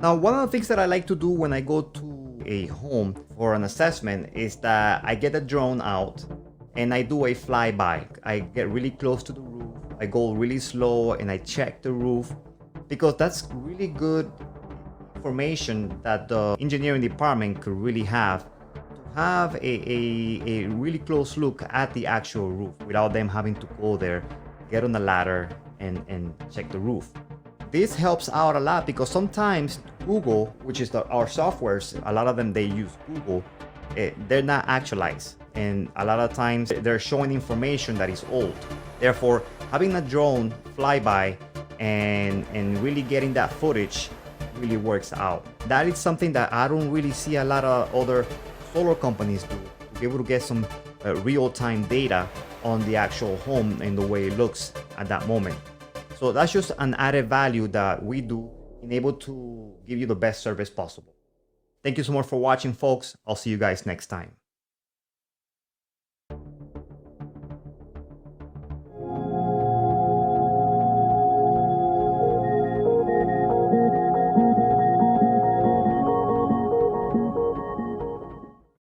Now, one of the things that I like to do when I go to a home for an assessment is that I get a drone out and I do a flyby. I get really close to the roof, I go really slow and I check the roof, because that's really good information that the engineering department could really have to have a really close look at the actual roof without them having to go there, get on the ladder and check the roof. This helps out a lot because sometimes Google, which is our softwares, a lot of them they use Google, they're not actualized, and a lot of times they're showing information that is old. Therefore, having a drone flyby and really getting that footage really works out. That is something that I don't really see a lot of other solar companies do, to be able to get some real-time data on the actual home and the way it looks at that moment. So that's just an added value that we do in able to give you the best service possible. Thank you so much for watching, folks. I'll see you guys next time.